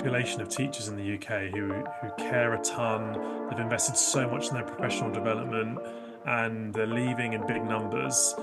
population of teachers in the UK who care a ton. They've invested so much in their professional development, and they're leaving in big numbers.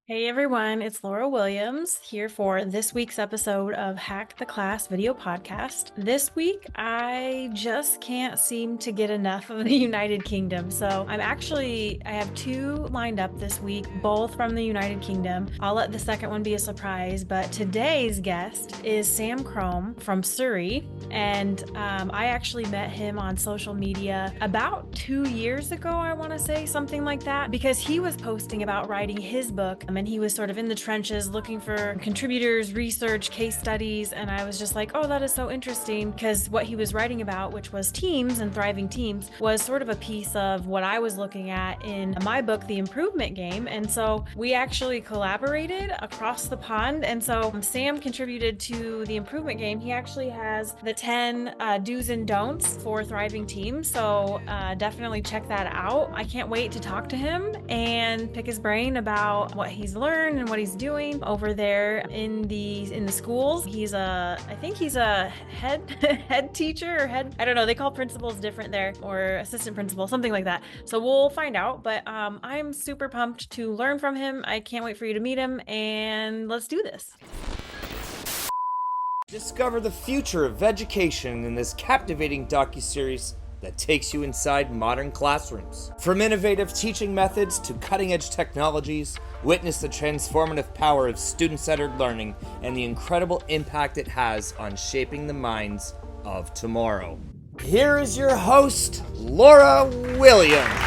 Hey everyone, it's Laura Williams here for this week's episode of Hack the Class video podcast. This week, I just can't seem to get enough of the United Kingdom. So I have two lined up this week, both from the United Kingdom. I'll let the second one be a surprise, but today's guest is Sam Crome from Surrey. And I actually met him on social media about 2 years ago, I want to say, something like that, because he was posting about writing his book. And he was sort of in the trenches looking for contributors, research, case studies. And I was just like, oh, that is so interesting, because what he was writing about, which was teams and thriving teams, was sort of a piece of what I was looking at in my book, The Improvement Game. And so we actually collaborated across the pond. And so Sam contributed to The Improvement Game. He actually has the 10 do's and don'ts for thriving teams. So definitely check that out. I can't wait to talk to him and pick his brain about what he's learned and what he's doing over there in the schools. I think he's a head head teacher or head, I don't know, they call principals different there, or assistant principal, something like that. So we'll find out, but I'm super pumped to learn from him. I can't wait for you to meet him, and let's do this. Discover the future of education in this captivating docuseries that takes you inside modern classrooms. From innovative teaching methods to cutting-edge technologies, witness the transformative power of student-centered learning and the incredible impact it has on shaping the minds of tomorrow. Here is your host, Laura Williams.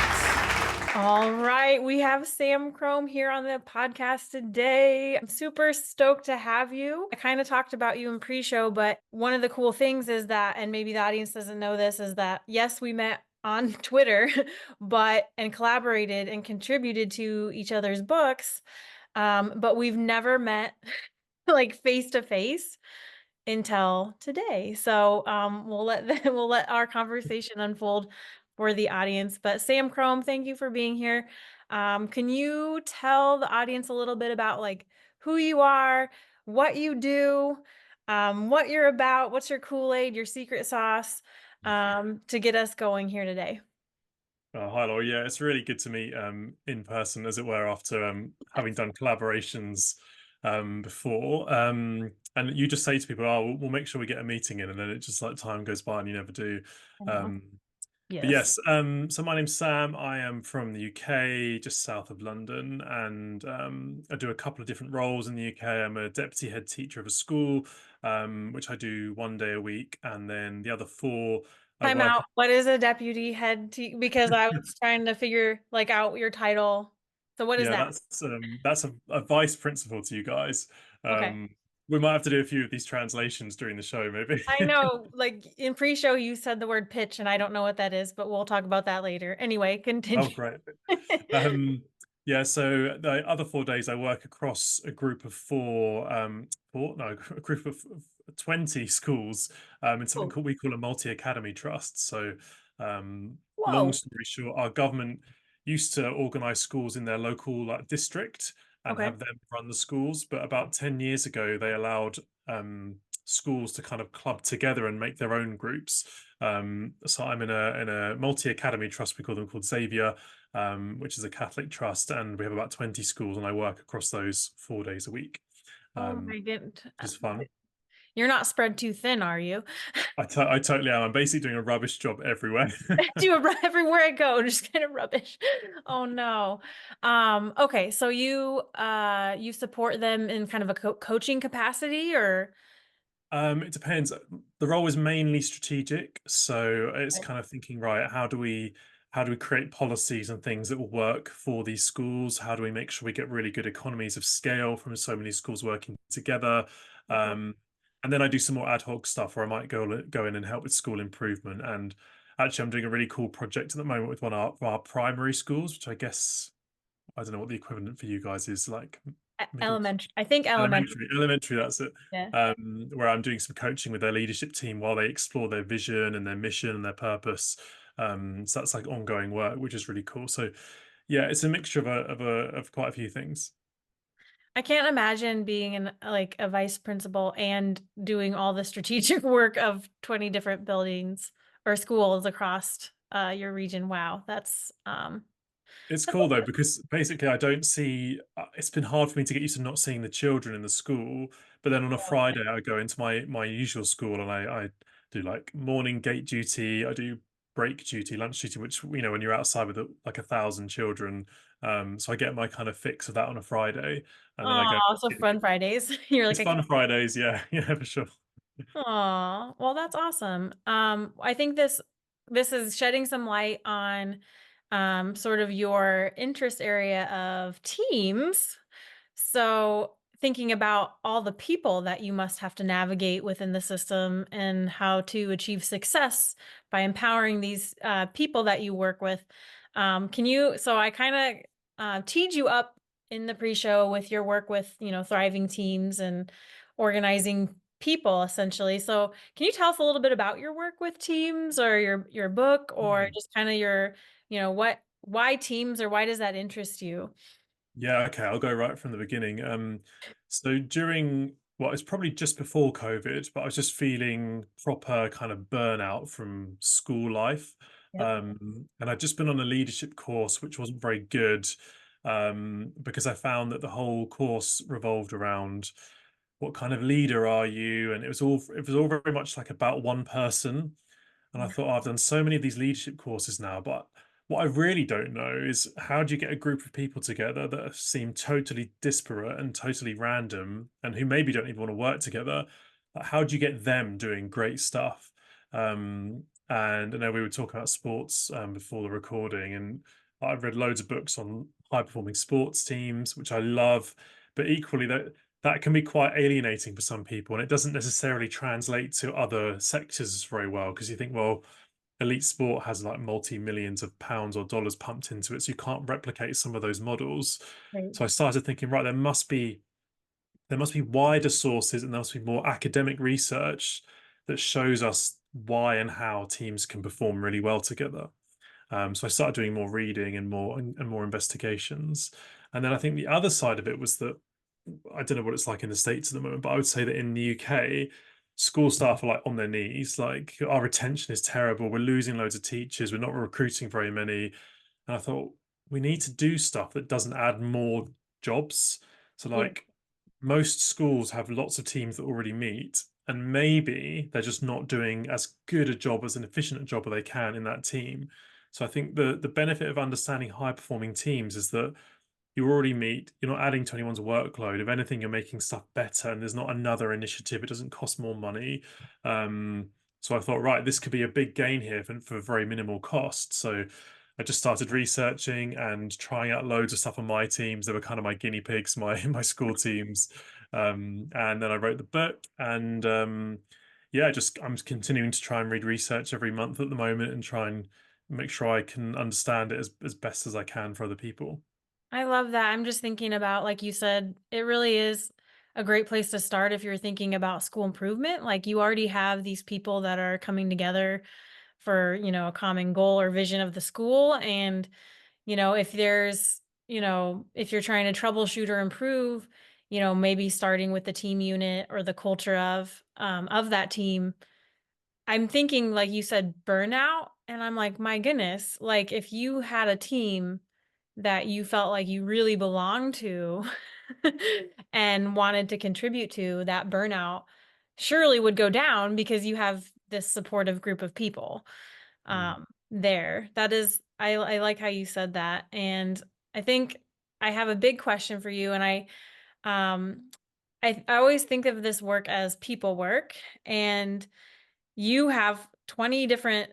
All right, we have Sam Crome here on the podcast today. I'm super stoked to have you. I kind of talked about you in pre-show, but one of the cool things is that, and maybe the audience doesn't know this, is that yes, we met on Twitter, and collaborated and contributed to each other's books, but we've never met like face to face until today. So we'll let our conversation unfold for the audience. But Sam Crome, thank you for being here. Can you tell the audience a little bit about like who you are, what you do, what you're about, what's your Kool-Aid, your secret sauce, to get us going here today? Hi, Laura. Yeah, it's really good to meet in person, as it were, after having done collaborations before. And you just say to people, "Oh, we'll make sure we get a meeting in," and then it just like time goes by and you never do. I know. Um, but Yes. yes, so my name's Sam. I am from the UK, just south of London, and I do a couple of different roles in the UK. I'm a deputy head teacher of a school, which I do 1 day a week, and then the other four I Time work. out. What is a deputy head because I was trying to figure like out your title. So what is Yeah, that? that's a vice principal to you guys. Okay. Um, we might have to do a few of these translations during the show, maybe. I know, like in pre-show, you said the word pitch, and I don't know what that is, but we'll talk about that later. Anyway, Oh, continue. great. Um, yeah, so the other 4 days I work across a group of a group of 20 schools in something Cool. called we call a multi-academy trust. So, long Whoa. story short, our government used to organize schools in their local like district and Okay. have them run the schools, but about 10 years ago, they allowed schools to kind of club together and make their own groups. So I'm in a multi-academy trust, we call them, called Xavier, which is a Catholic trust, and we have about 20 schools, and I work across those 4 days a week, Oh my goodness. which is fun. You're not spread too thin, are you? I totally am. I'm basically doing a rubbish job everywhere. Do it everywhere I go, just kind of rubbish. Oh no. Okay, so you support them in kind of a coaching capacity, or It depends. The role is mainly strategic, so it's okay. kind of thinking, right, how do we create policies and things that will work for these schools? How do we make sure we get really good economies of scale from so many schools working together? Okay. Um, and then I do some more ad hoc stuff where I might go in and help with school improvement. And actually, I'm doing a really cool project at the moment with one of our primary schools, which I guess I don't know what the equivalent for you guys is, like middle. Elementary. I think elementary. Elementary, that's it. Yeah. Where I'm doing some coaching with their leadership team while they explore their vision and their mission and their purpose. So that's like ongoing work, which is really cool. So yeah, it's a mixture of quite a few things. I can't imagine being like a vice principal and doing all the strategic work of 20 different buildings or schools across your region. Wow, It's that's cool though, because basically I don't see, it's been hard for me to get used to not seeing the children in the school. But then on a Friday, I go into my usual school and I do like morning gate duty, I do break duty, lunch duty, which, when you're outside with like 1,000 children. So I get my kind of fix of that on a Friday. And then I go, oh, so fun Fridays. You're like, it's fun Fridays. Yeah, yeah, for sure. oh, well, that's awesome. I think this is shedding some light on sort of your interest area of teams. So, thinking about all the people that you must have to navigate within the system and how to achieve success by empowering these people that you work with. So I kind of teed you up in the pre-show with your work with, thriving teams and organizing people essentially. So, can you tell us a little bit about your work with teams or your book or Hmm. just kind of your, why teams or why does that interest you? Yeah, okay, I'll go right from the beginning. So during, well, it's probably just before COVID, but I was just feeling proper kind of burnout from school life. Yep. And I'd just been on a leadership course, which wasn't very good, because I found that the whole course revolved around what kind of leader are you? And it was all very much like about one person. And I Yeah. thought, oh, I've done so many of these leadership courses now, but what I really don't know is how do you get a group of people together that seem totally disparate and totally random and who maybe don't even want to work together? Like, how do you get them doing great stuff? And I know we were talking about sports before the recording, and I've read loads of books on high performing sports teams, which I love, but equally that can be quite alienating for some people, and it doesn't necessarily translate to other sectors very well because you think, well, elite sport has like multi-millions of pounds or dollars pumped into it, so you can't replicate some of those models. Right. So I started thinking, right, there must be wider sources and there must be more academic research that shows us why and how teams can perform really well together. So I started doing more reading and more investigations. And then I think the other side of it was that I don't know what it's like in the States at the moment, but I would say that in the UK, school staff are like on their knees. Like our retention is terrible. We're losing loads of teachers. We're not recruiting very many. And I thought we need to do stuff that doesn't add more jobs. So Yeah. like most schools have lots of teams that already meet, and maybe they're just not doing as good a job, as an efficient a job as they can in that team. So I think the benefit of understanding high performing teams is that you already meet, you're not adding to anyone's workload. If anything, you're making stuff better and there's not another initiative. It doesn't cost more money. So I thought, right, this could be a big gain here for very minimal cost. So I just started researching and trying out loads of stuff on my teams. They were kind of my guinea pigs, my my school teams. And then I wrote the book and yeah, just I'm continuing to try and read research every month at the moment and try and make sure I can understand it as best as I can for other people. I love that. I'm just thinking about, like you said, it really is a great place to start if you're thinking about school improvement. Like you already have these people that are coming together for, a common goal or vision of the school. And, if if you're trying to troubleshoot or improve, maybe starting with the team unit or the culture of that team. I'm thinking, like you said, burnout. And I'm like, my goodness, like if you had a team that you felt like you really belonged to and wanted to contribute to, that burnout surely would go down because you have this supportive group of people Mm. there. I like how you said that. And I think I have a big question for you. And um, I always think of this work as people work. And you have 20 different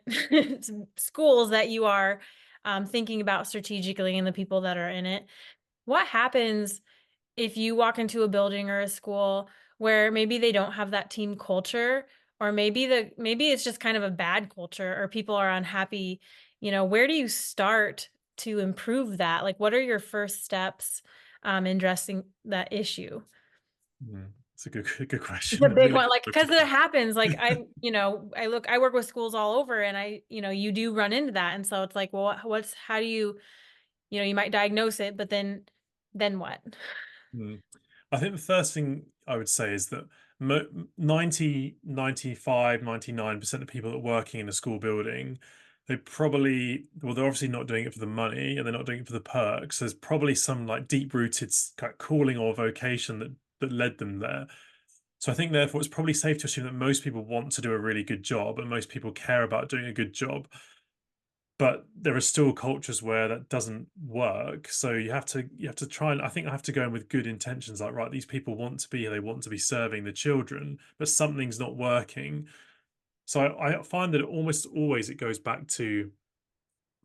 schools that you are thinking about strategically and the people that are in it. What happens if you walk into a building or a school where maybe they don't have that team culture, or maybe it's just kind of a bad culture or people are unhappy? Where do you start to improve that? Like, what are your first steps in addressing that issue? Mm. It's a good The question. big Really one, like, good because it question. happens, like, I work with schools all over and you do run into that. And so it's like, well, how do you might diagnose it, but then what? Mm. I think the first thing I would say is that 90, 95, 99% of people that are working in a school building, they probably, well, they're obviously not doing it for the money and they're not doing it for the perks. There's probably some like deep rooted calling or vocation that led them there. So I think therefore it's probably safe to assume that most people want to do a really good job and most people care about doing a good job, but there are still cultures where that doesn't work. So you have to try, and I think I have to go in with good intentions, like, right, these people want to be here, they want to be serving the children, but something's not working. So I find that almost always it goes back to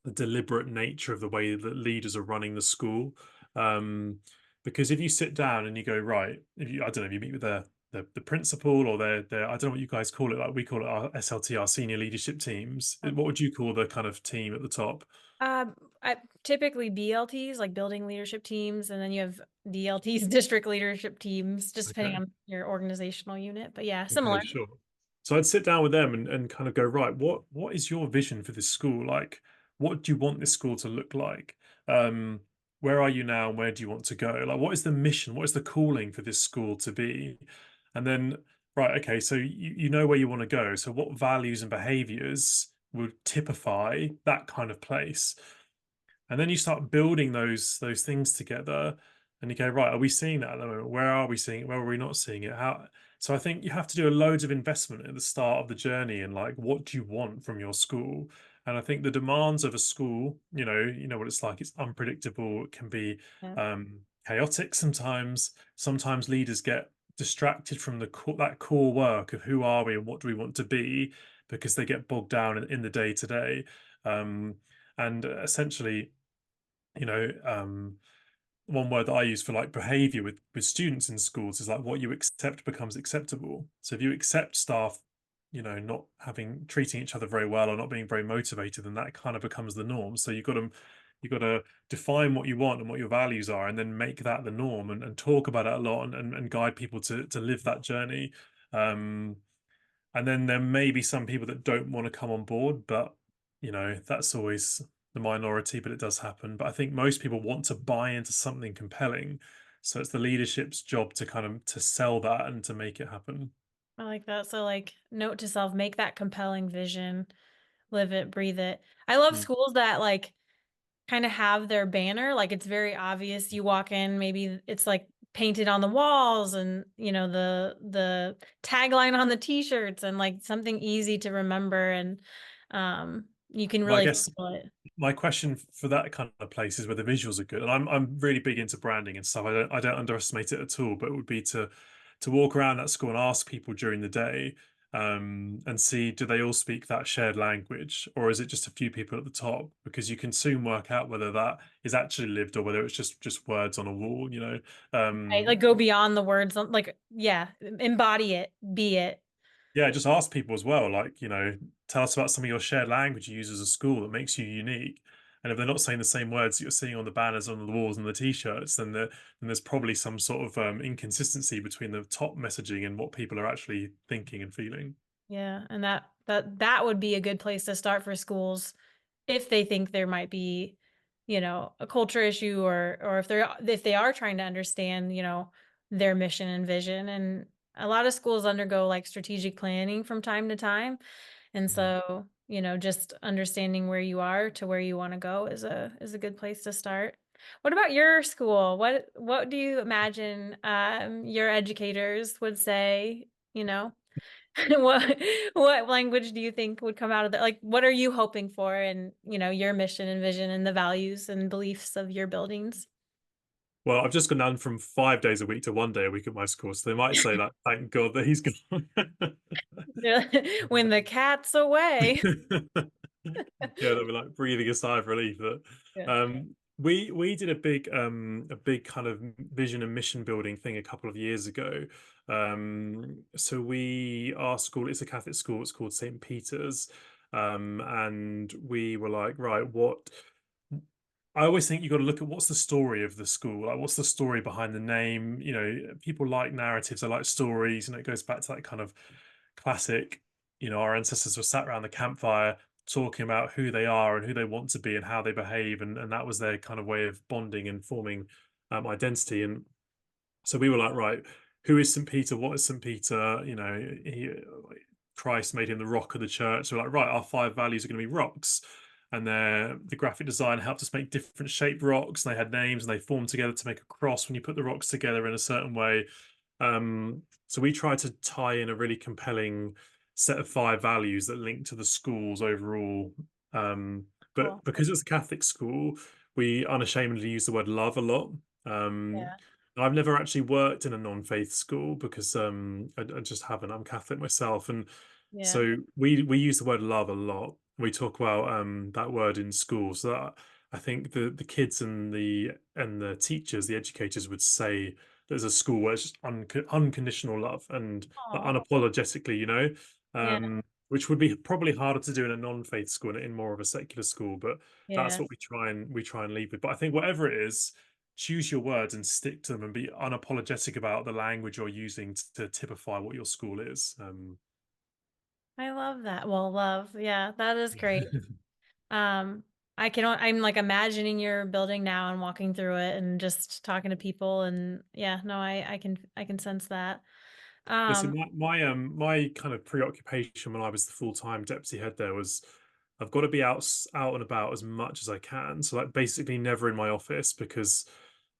the deliberate nature of the way that leaders are running the school. Um, because if you sit down and you go, right, if you, I don't know, if you meet with the principal or their I don't know what you guys call it, like we call it our SLT, our senior leadership teams. What would you call the kind of team at the top? Um, I typically BLTs, like building leadership teams, and then you have DLTs, district leadership teams, just depending Okay. on your organizational unit. But yeah, similar. Okay, sure. So I'd sit down with them and kind of go, right, what is your vision for this school? Like, what do you want this school to look like? Um, where are you now and where do you want to go? Like, what is the mission? What is the calling for this school to be? And then, right, okay, so you know where you want to go. So what values and behaviors would typify that kind of place? And then you start building those things together and you go, right, are we seeing that at the moment? Where are we seeing it? Where are we not seeing it? How? So I think you have to do a loads of investment at the start of the journey and like, what do you want from your school? And I think the demands of a school, you know what it's like. It's unpredictable. It can be Yeah. chaotic sometimes. Sometimes leaders get distracted from that core work of who are we and what do we want to be, because they get bogged down in the day to day. And essentially, you know, one word that I use for like behavior with students in schools is like what you accept becomes acceptable. So if you accept staff, not treating each other very well or not being very motivated, then that kind of becomes the norm. So you've got to define what you want and what your values are, and then make that the norm and talk about it a lot and guide people to live that journey. Um, and then there may be some people that don't want to come on board, but that's always the minority, but it does happen. But I think most people want to buy into something compelling. So it's the leadership's job to kind of to sell that and to make it happen. I like that. So, like, note to self, make that compelling vision, live it, breathe it. I love Mm. schools that like kind of have their banner, like it's very obvious. You walk in, maybe it's like painted on the walls and the tagline on the t-shirts and like something easy to remember and you can Well, I really guess feel it. my question for that kind of place is where the visuals are good, and I'm really big into branding and stuff. I don't underestimate it at all, but it would be to walk around that school and ask people during the day, and see, do they all speak that shared language, or is it just a few people at the top? Because you can soon work out whether that is actually lived or whether it's just words on a wall. Right? Like go beyond the words, like yeah, embody it, be it. Yeah, just ask people as well, like, tell us about some of your shared language you use as a school that makes you unique. And if they're not saying the same words that you're seeing on the banners, on the walls, and the t-shirts, then there's probably some sort of inconsistency between the top messaging and what people are actually thinking and feeling. Yeah, and that would be a good place to start for schools if they think there might be, a culture issue or if they are trying to understand, their mission and vision. And a lot of schools undergo like strategic planning from time to time. And Mhm. so, just understanding where you are to where you want to go is a good place to start. What about your school? What do you imagine your educators would say, you know? What what language do you think would come out of that? Like, what are you hoping for and, your mission and vision and the values and beliefs of your buildings? Well, I've just gone down from 5 days a week to 1 day a week at my school, so they might say that, thank God that he's gone. When the cat's away. Yeah, they'll be like breathing a sigh of relief that Yeah. we did a big kind of vision and mission building thing a couple of years ago. So our school, it's a Catholic school, it's called St. Peter's. And we were like, right, what I always think you've got to look at what's the story of the school, like what's the story behind the name. People like narratives, I like stories, and it goes back to that kind of classic, our ancestors were sat around the campfire talking about who they are and who they want to be and how they behave, and that was their kind of way of bonding and forming identity. And So we were like, right, who is St. Peter? What is St. Peter? Like, Christ made him the rock of the church. So we're like, right, our five values are going to be rocks. And the graphic design helped us make different shaped rocks. And they had names and they formed together to make a cross when you put the rocks together in a certain way. So we tried to tie in a really compelling set of five values that link to the school's overall. But Cool. because it's a Catholic school, we unashamedly use the word love a lot. Um, Yeah. I've never actually worked in a non-faith school because I just haven't. I'm Catholic myself, and Yeah. so we use the word love a lot. We talk about that word in school. So that, I think the kids and the teachers, the educators would say there's a school where it's just unconditional love and like, Oh, unapologetically, yeah. which would be probably harder to do in a non-faith school and in more of a secular school. But that's Yeah. what we try and lead with. But I think whatever it is, choose your words and stick to them and be unapologetic about the language you're using to typify what your school is. I love that. Well, love. Yeah, that is great. Um, I'm like imagining your building now and walking through it and just talking to people and yeah, no, I can sense that. Listen, Um, my kind of preoccupation when I was the full-time deputy head there was I've got to be out and about as much as I can. So like basically never in my office because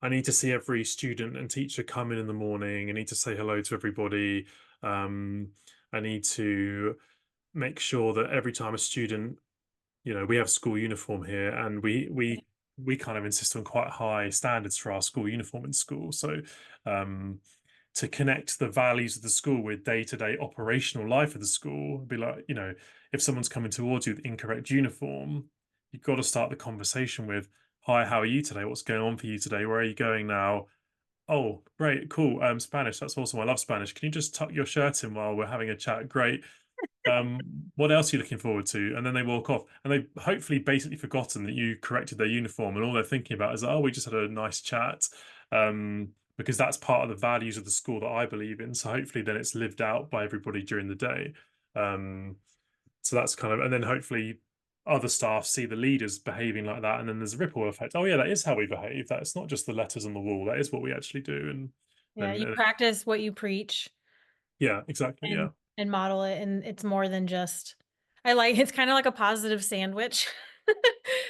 I need to see every student and teacher come in the morning. I need to say hello to everybody. Um, I need to make sure that every time a student, we have school uniform here, and we kind of insist on quite high standards for our school uniform in school. So um, to connect the values of the school with day-to-day operational life of the school, be like, if someone's coming towards you with incorrect uniform, you've got to start the conversation with, "Hi, how are you today? What's going on for you today? Where are you going now?" "Oh, great, cool. Spanish. That's awesome. I love Spanish. Can you just tuck your shirt in while we're having a chat?" "Great. What else are you looking forward to?" And then they walk off, and they've hopefully basically forgotten that you corrected their uniform, and all they're thinking about is, "Oh, we just had a nice chat," because that's part of the values of the school that I believe in. So hopefully, then it's lived out by everybody during the day. Um, so that's kind of, and then hopefully other staff see the leaders behaving like that, and then there's a ripple effect. Oh yeah, that is how we behave. That's not just the letters on the wall. That is what we actually do. And yeah, then you practice what you preach yeah, exactly. and Yeah, model it and it's more than just it's kind of like a positive sandwich.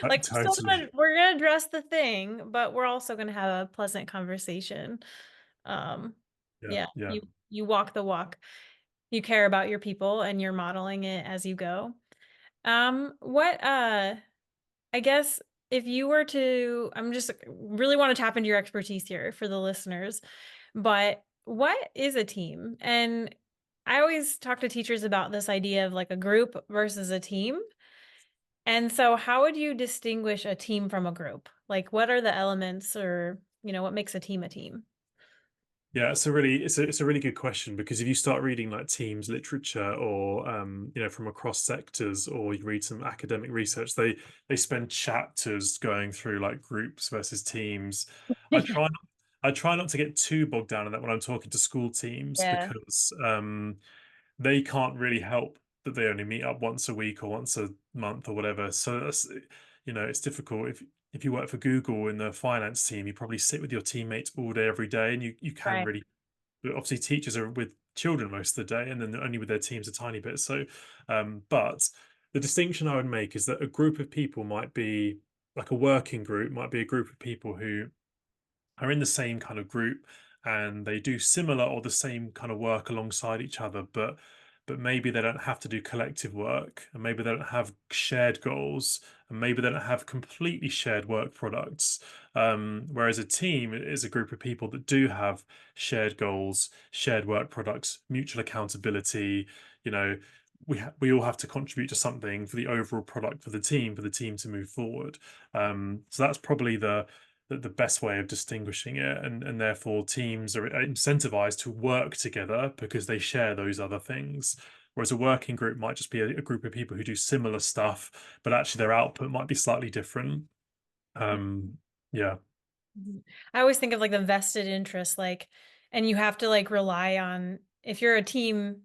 Like totally. we're gonna address the thing, but we're also gonna have a pleasant conversation. Um, Yeah, yeah, yeah. you walk the walk. You care about your people and you're modeling it as you go. What I guess if you were to I'm just really want to tap into your expertise here for the listeners, but what is a team? And I always talk to teachers about this idea of like a group versus a team. And so how would you distinguish a team from a group? Like what are the elements or, what makes a team a team? Yeah, it's a really good question because if you start reading like Teams literature or from across sectors, or you read some academic research, they spend chapters going through like groups versus teams. I Yeah. try not, I try not to get too bogged down in that when I'm talking to school teams Yeah. because they can't really help that they only meet up once a week or once a month or whatever. So that's, it's difficult. If you work for Google in the finance team, you probably sit with your teammates all day, every day, and you can Right. really. Obviously, teachers are with children most of the day, and then only with their teams a tiny bit. So, but the distinction I would make is that a group of people might be like a working group, might be a group of people who are in the same kind of group and they do similar or the same kind of work alongside each other, but maybe they don't have to do collective work, and maybe they don't have shared goals, and maybe they don't have completely shared work products. Whereas a team is a group of people that do have shared goals, shared work products, mutual accountability. You know, we all have to contribute to something for the overall product for the team to move forward. So that's probably the best way of distinguishing it, and therefore teams are incentivized to work together because they share those other things, whereas a working group might just be a group of people who do similar stuff, but actually their output might be slightly different. um yeah. Mhm. I always think of like the vested interest, like, and you have to like rely on, if you're a team,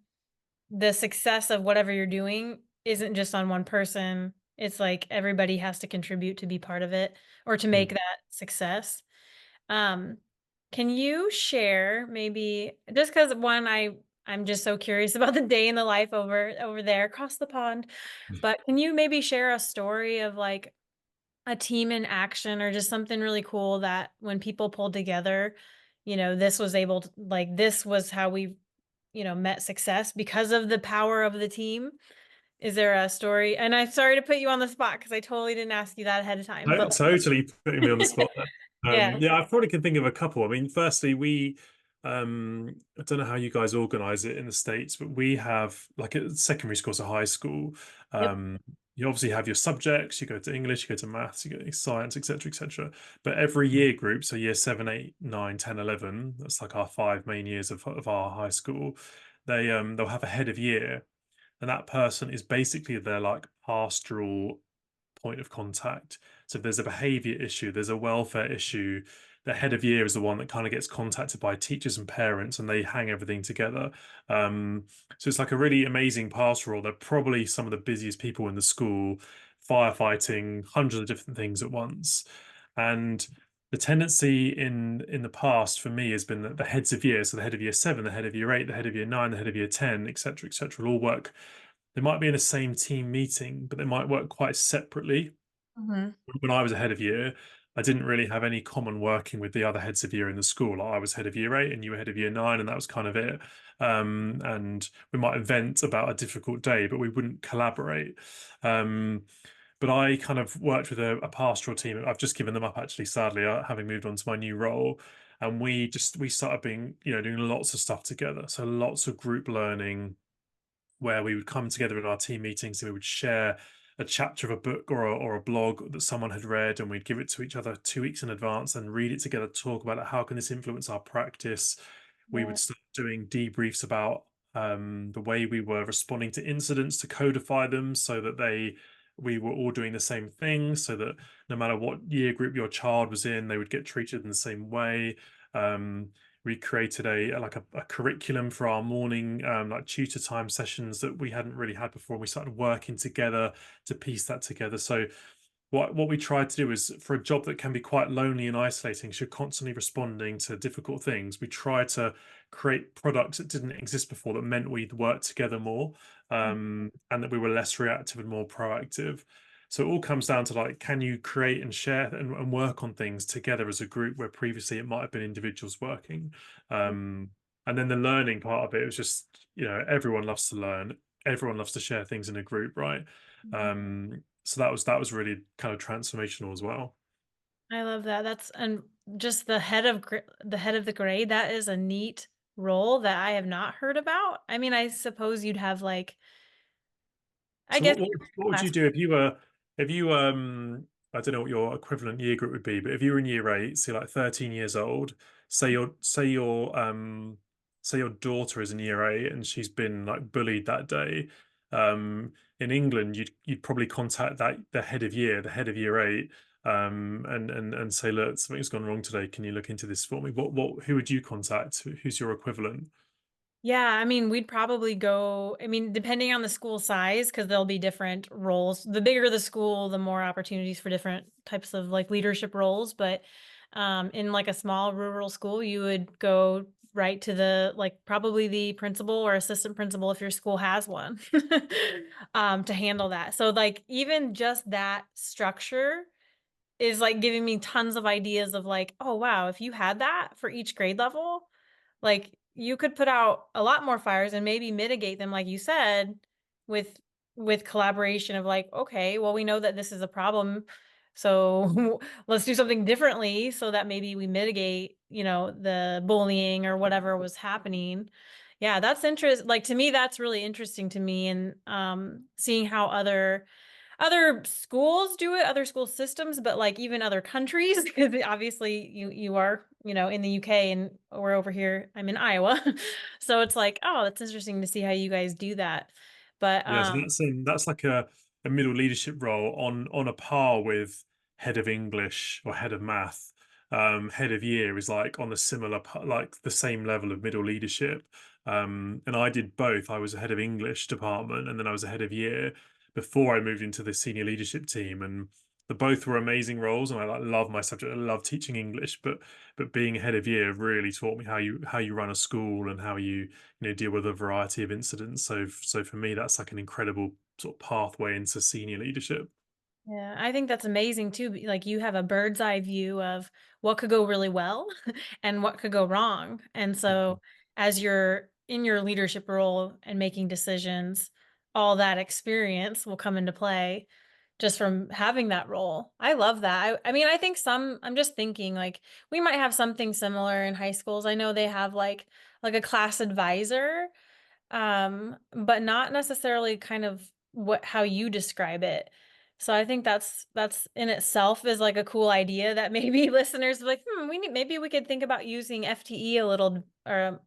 the success of whatever you're doing isn't just on one person. It's like everybody has to contribute to be part of it or to make Mm. that success. Um, Can you share maybe just because one, I'm just so curious about the day in the life over there across the pond, but can you maybe share a story of like a team in action or just something really cool that when people pulled together, this was able to like this was how we, met success because of the power of the team? Is there a story? And I'm sorry to put you on the spot because I totally didn't ask you that ahead of time, but Totally putting me on the spot there. yeah. Yeah, I probably can think of a couple. I mean, firstly, I don't know how you guys organize it in the States, but we have like a secondary school, so high school. Yep. Um, you obviously have your subjects, you go to English, you go to maths, you go to science, etc., etc. But every year group, so year 7, 8, 9, 10, 11, that's like our 5 main years of our high school, they'll have a head of year, and that person is basically their like pastoral point of contact. So if there's a behavior issue, there's a welfare issue, the head of year is the one that kind of gets contacted by teachers and parents, and they hang everything together. Um, so it's like a really amazing pastoral. They're probably some of the busiest people in the school, firefighting hundreds of different things at once. And the tendency in the past for me has been that the heads of year, so the head of year 7, the head of year 8, the head of year 9, the head of year 10, etc., will all work. They might be in the same team meeting, but they might work quite separately. Mhm. When I was a head of year, I didn't really have any common working with the other heads of year in the school. Like, I was head of year 8 and you were head of year 9, and that was kind of it. And we might vent about a difficult day, but we wouldn't collaborate. Um, but I kind of worked with a pastoral team. I've just given them up actually, sadly, having moved on to my new role. And we started being, doing lots of stuff together. So lots of group learning, where we would come together in our team meetings and we would share a chapter of a book or a blog that someone had read, and we'd give it to each other 2 weeks in advance and read it together, talk about it. How can this influence our practice? We would Yeah. start doing debriefs about the way we were responding to incidents, to codify them so that we were all doing the same thing, so that no matter what year group your child was in, they would get treated in the same way. Um, we created a curriculum for our morning like tutor time sessions that we hadn't really had before. We started working together to piece that together. So what we tried to do is, for a job that can be quite lonely and isolating, so you're constantly responding to difficult things, we tried to create products that didn't exist before, that meant we'd work together more, and that we were less reactive and more proactive. So it all comes down to, like, can you create and share and work on things together as a group where previously it might have been individuals working. And then the learning part of it was just, everyone loves to learn, everyone loves to share things in a group, right? Mhm. So that was really kind of transformational as well. I love that. That's and just the head of the grade, that is a neat role that I have not heard about. I mean, I suppose you'd have like I So guess what would you class. do if you I don't know what your equivalent year group would be, but if you were in year 8, so you're like 13 years old, say your daughter is in year 8 and she's been like bullied that day. In England, you'd probably contact the head of year, the head of year 8, and say, look, something's gone wrong today. Can you look into this for me? Who would you contact? Who's your equivalent? Yeah, I mean, we'd probably go, I mean, depending on the school size, because there'll be different roles. The bigger the school, the more opportunities for different types of like leadership roles. But in like a small rural school, you would go right to the like probably the principal or assistant principal if your school has one to handle that. So like even just that structure is like giving me tons of ideas of like, oh wow, if you had that for each grade level, like you could put out a lot more fires and maybe mitigate them, like you said, with collaboration of like, okay, well, we know that this is a problem. So let's do something differently so that maybe we mitigate, the bullying or whatever was happening. Yeah, that's interest like to me, that's really interesting to me and seeing how other schools do it, other school systems, but like even other countries, because obviously you are, in the UK and we're over here, I'm in Iowa. So it's like, oh, that's interesting to see how you guys do that. But Yeah, so that's like a middle leadership role on a par with head of English or head of math. Head of year is like on a similar like the same level of middle leadership. And I did both. I was a head of English department, and then I was a head of year before I moved into the senior leadership team. And the both were amazing roles, and I like love my subject. I love teaching English, but being head of year really taught me how you run a school and how you deal with a variety of incidents. So for me, that's like an incredible sort of pathway into senior leadership. Yeah, I think that's amazing too. Like you have a bird's eye view of what could go really well and what could go wrong. And so as you're in your leadership role and making decisions, all that experience will come into play just from having that role. I love that. I mean, I think I'm just thinking like we might have something similar in high schools. I know they have like a class advisor, but not necessarily kind of how you describe it. So I think that's in itself is like a cool idea that maybe listeners are like, maybe we could think about using FTE a little, or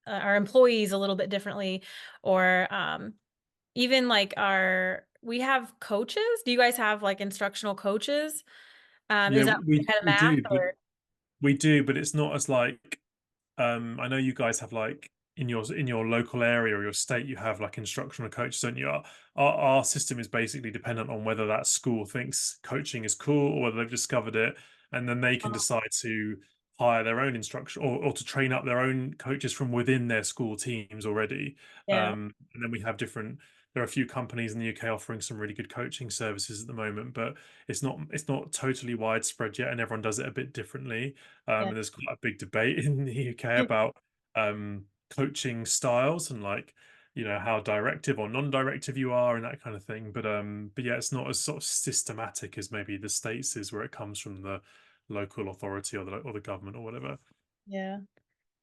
our employees a little bit differently, or even like we have coaches. Do you guys have like instructional coaches? Yeah, Is that we kind of we math do, but or? it's not as like I know you guys have like in your local area or your state, you have like instructional coaches, don't you? Our system is basically dependent on whether that school thinks coaching is cool or whether they've discovered it, and then they can decide to hire their own instruction or to train up their own coaches from within their school teams already. Yeah, And then we have different. There are a few companies in the UK offering some really good coaching services at the moment, but it's not totally widespread yet, and everyone does it a bit differently. yeah. And there's quite a big debate in the UK about coaching styles and like how directive or non-directive you are and that kind of thing. But yeah, it's not as sort of systematic as maybe the States is, where it comes from the local authority or the government or whatever. Yeah.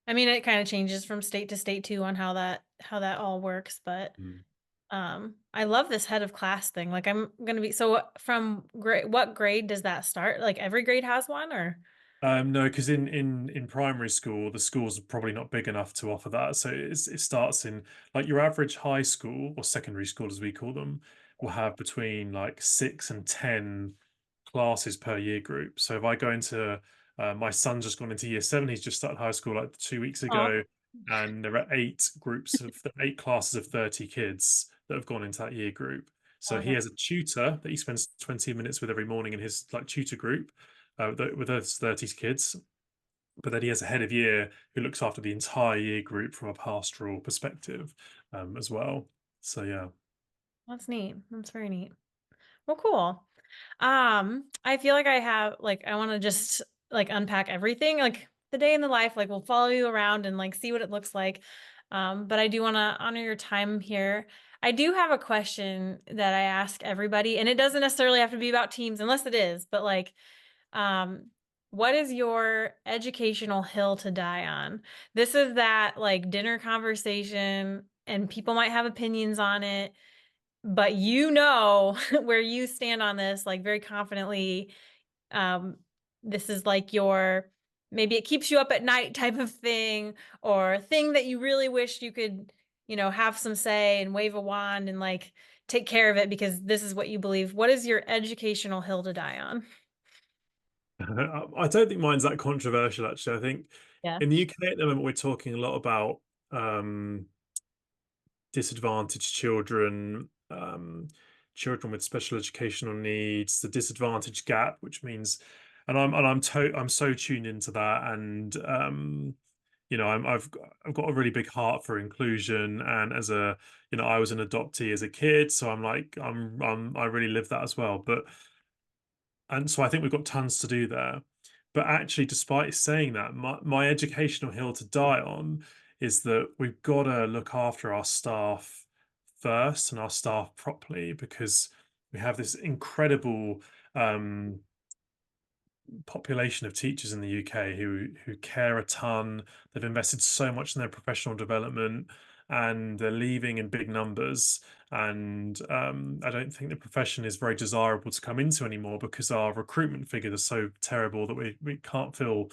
I mean, it kind of changes from state to state too on how that all works, but Mm. I love this head of class thing. Like I'm gonna be so from grade, what grade does that start? Like every grade has one or? No, because in primary school, the schools are probably not big enough to offer that. So it starts in like your average high school or secondary school, as we call them, will have between like 6 and 10 classes per year group. So if I go into my son's just gone into year 7, he's just started high school like 2 weeks Oh, ago, and there are eight classes of 30 kids that have gone into that year group. So he okay. has a tutor that he spends 20 minutes with every morning in his like tutor group with those 30 kids. But then he has a head of year who looks after the entire year group from a pastoral perspective as well. So yeah. That's neat. That's very neat. Well, cool. I feel like I want to just like unpack everything, like the day in the life, like we'll follow you around and like see what it looks like. But I do want to honor your time here. I do have a question that I ask everybody, and it doesn't necessarily have to be about teams unless it is, but like, um, what is your educational hill to die on? This is that like dinner conversation, and people might have opinions on it, but where you stand on this, like very confidently. Um, this is like maybe it keeps you up at night type of thing, or thing that you really wish you could, have some say and wave a wand and like take care of it because this is what you believe. What is your educational hill to die on? I don't think mine's that controversial, actually. I think Yeah. in the UK at the moment, we're talking a lot about disadvantaged children, children with special educational needs, the disadvantage gap, which means, I'm so tuned into that, and I've got a really big heart for inclusion, and I was an adoptee as a kid, so I'm like I really live that as well, but and so I think we've got tons to do there. But actually, despite saying that, my educational hill to die on is that we've got to look after our staff first and our staff properly, because we have this incredible um, population of teachers in the UK who care a ton. They've invested so much in their professional development, and they're leaving in big numbers. And I don't think the profession is very desirable to come into anymore, because our recruitment figures are so terrible that we can't fill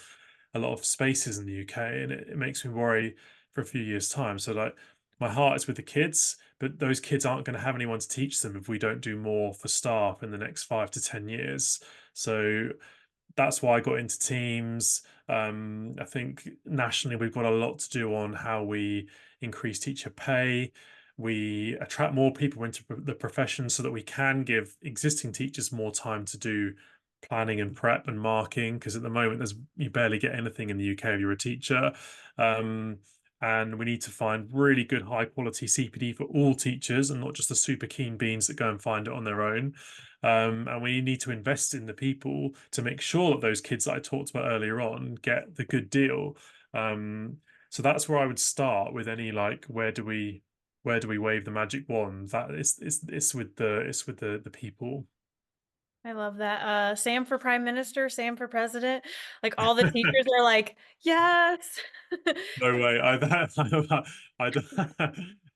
a lot of spaces in the UK, and it makes me worry for a few years' time. So like my heart is with the kids, but those kids aren't going to have anyone to teach them if we don't do more for staff in the next 5 to 10 years. So that's why I got into teams. I think nationally we've got a lot to do on how we increase teacher pay. we attract more people into the profession so that we can give existing teachers more time to do planning and prep and marking, because at the moment there's you barely get anything in the UK if you're a teacher. Um, and we need to find really good high quality CPD for all teachers and not just the super keen beans that go and find it on their own. And we need to invest in the people to make sure that those kids that I talked about earlier on get the good deal. Um, so that's where I would start with any like where do we wave the magic wand? That it's with the people. I love that. Sam for prime minister, Sam for president. Like all the teachers are like, yes. No way. I'd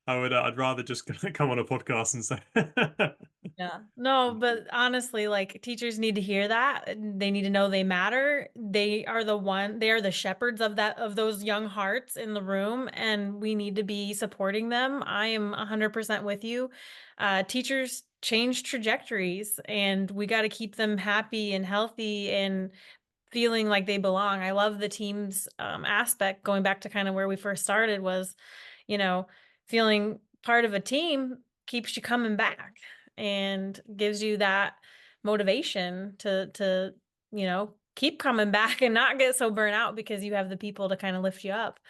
I'd rather just come on a podcast and say Yeah. No, but honestly, like teachers need to hear that. And they need to know they matter. They are the shepherds of of those young hearts in the room, and we need to be supporting them. I am 100% with you. Teachers change trajectories, and we got to keep them happy and healthy and feeling like they belong. I love the team's aspect, going back to kind of where we first started was, you know, feeling part of a team keeps you coming back and gives you that motivation to, keep coming back and not get so burnt out because you have the people to kind of lift you up.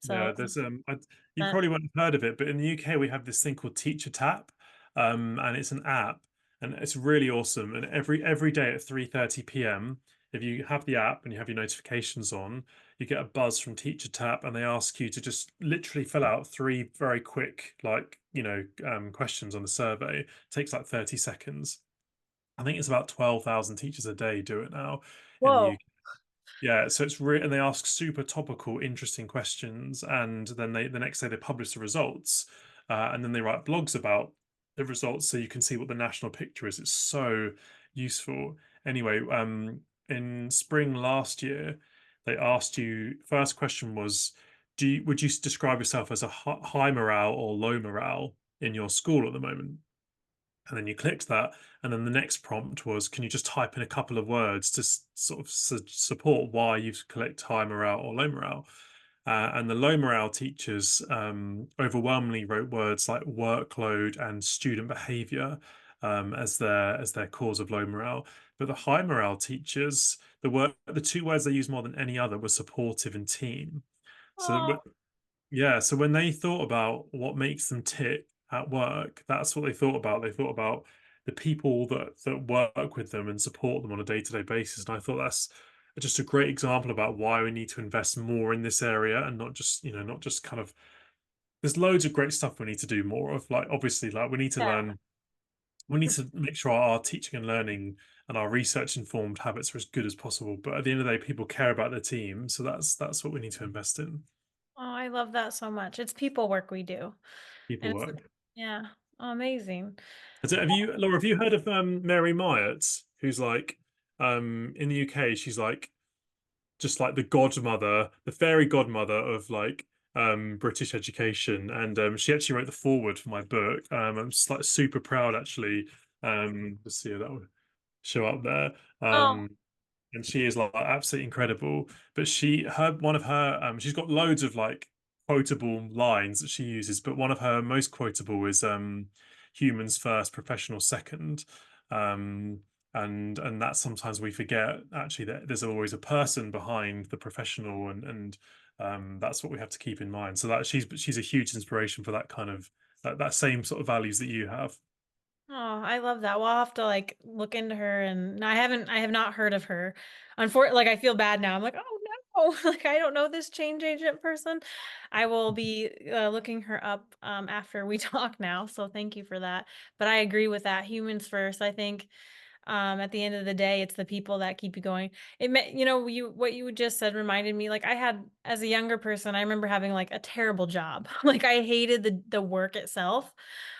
So, Yeah, there's you uh, probably won't have heard of it, but in the UK we have this thing called Teacher Tap, and it's an app, and it's really awesome. And every day at 3:30 p.m., if you have the app and you have your notifications on, you get a buzz from Teacher Tap, and they ask you to just literally fill out three very quick, like questions on the survey. It takes like 30 seconds. I think it's about 12,000 teachers a day do it now in the whoa. UK. Yeah, so it's and they ask super topical, interesting questions, and then the next day they publish the results, and then they write blogs about the results so you can see what the national picture is. It's so useful. Anyway, in spring last year, they asked you. First question was, would you describe yourself as a high morale or low morale in your school at the moment? And then you clicked that, and then the next prompt was, can you just type in a couple of words to sort of support why you've clicked high morale or low morale? And the low morale teachers overwhelmingly wrote words like workload and student behavior as their cause of low morale. But the high morale teachers, the two words they used more than any other were supportive and team. So Oh, yeah, so when they thought about what makes them tick at work, that's what they thought about. They thought about the people that work with them and support them on a day-to-day basis. And I thought that's just a great example about why we need to invest more in this area and not just kind of there's loads of great stuff we need to do more of. Like obviously, like yeah. we need to make sure our teaching and learning and our research informed habits are as good as possible. But at the end of the day, people care about their team. So that's what we need to invest in. Oh, I love that so much. It's people work we do. People And it's, work. yeah, amazing. Have you, Laura, have you heard of Mary Myatt, who's like in the UK, she's like just like the godmother, the fairy godmother of like British education. And she actually wrote the foreword for my book. I'm just like super proud actually. Let's see if that would show up there. Oh, And she is like absolutely incredible. But her one of her she's got loads of like quotable lines that she uses, but one of her most quotable is humans first, professional second. Um and that sometimes we forget actually that there's always a person behind the professional, and that's what we have to keep in mind. So that she's a huge inspiration for that kind of that same sort of values that you have. oh, I love that. Well, I'll have to like look into her, and I have not heard of her. Like I feel bad now. I'm like, oh no, like I don't know this change agent person. I will be looking her up after we talk now. So thank you for that. But I agree with that. Humans first. I think at the end of the day, it's the people that keep you going. What you just said reminded me, like I had as a younger person, I remember having like a terrible job. Like I hated the work itself.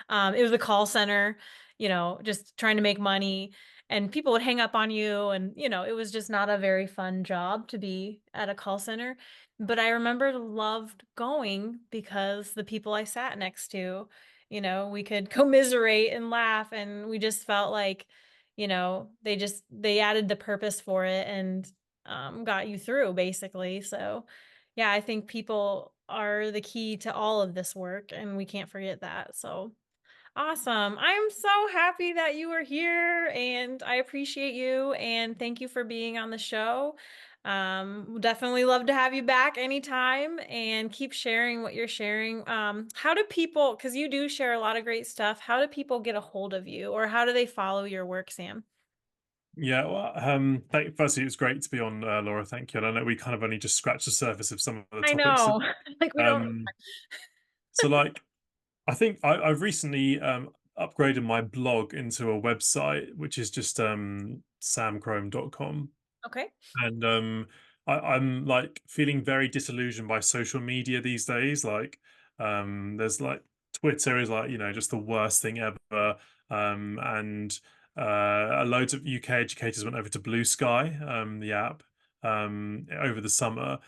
It was a call center, just trying to make money, and people would hang up on you, and it was just not a very fun job to be at a call center. But I remember loved going because the people I sat next to, we could commiserate and laugh, and we just felt like they added the purpose for it and got you through basically. So yeah, I think people are the key to all of this work, and we can't forget that. So awesome. I'm so happy that you were here, and I appreciate you, and thank you for being on the show. We'll definitely love to have you back anytime, and keep sharing what you're sharing. How do people, because you do share a lot of great stuff, how do people get a hold of you, or how do they follow your work, Sam? Yeah, well, firstly, it was great to be on, Laura. Thank you. And I know we kind of only just scratched the surface of some of the I topics. know. Like we don't. Um, so like, I think I've recently upgraded my blog into a website, which is just samcrome.com. Okay. And I'm like feeling very disillusioned by social media these days. Like, there's like Twitter is like, just the worst thing ever. And loads of UK educators went over to Blue Sky, the app, over the summer.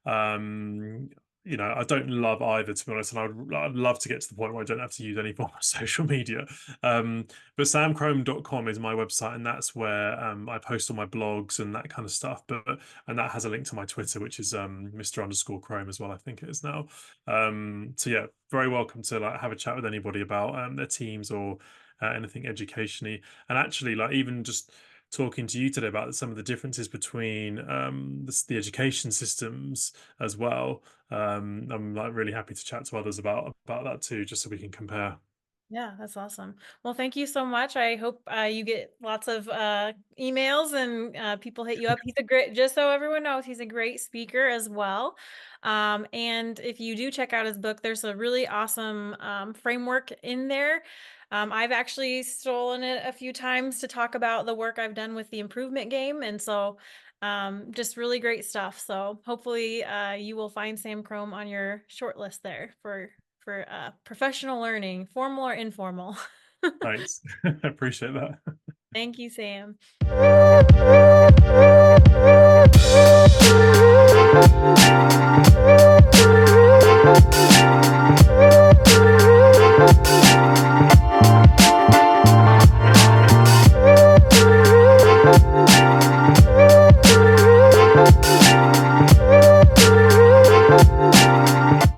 Um, I don't love either, to be honest, and I'd love to get to the point where I don't have to use any form of social media. But samcrome.com is my website, and that's where I post all my blogs and that kind of stuff. And that has a link to my Twitter, which is Mr_Chrome as well, I think it is now. So yeah, very welcome to like have a chat with anybody about their teams or anything educationally. And actually, like even just talking to you today about some of the differences between the education systems as well. I'm like really happy to chat to others about that too, just so we can compare. Yeah, that's awesome. Well, thank you so much. I hope you get lots of emails and people hit you up. He's a great, just so everyone knows, he's a great speaker as well. And if you do check out his book, there's a really awesome framework in there. I've actually stolen it a few times to talk about the work I've done with the improvement game. And so just really great stuff. So hopefully you will find Sam Crome on your short list there for professional learning, formal or informal. Thanks. I appreciate that. Thank you, Sam.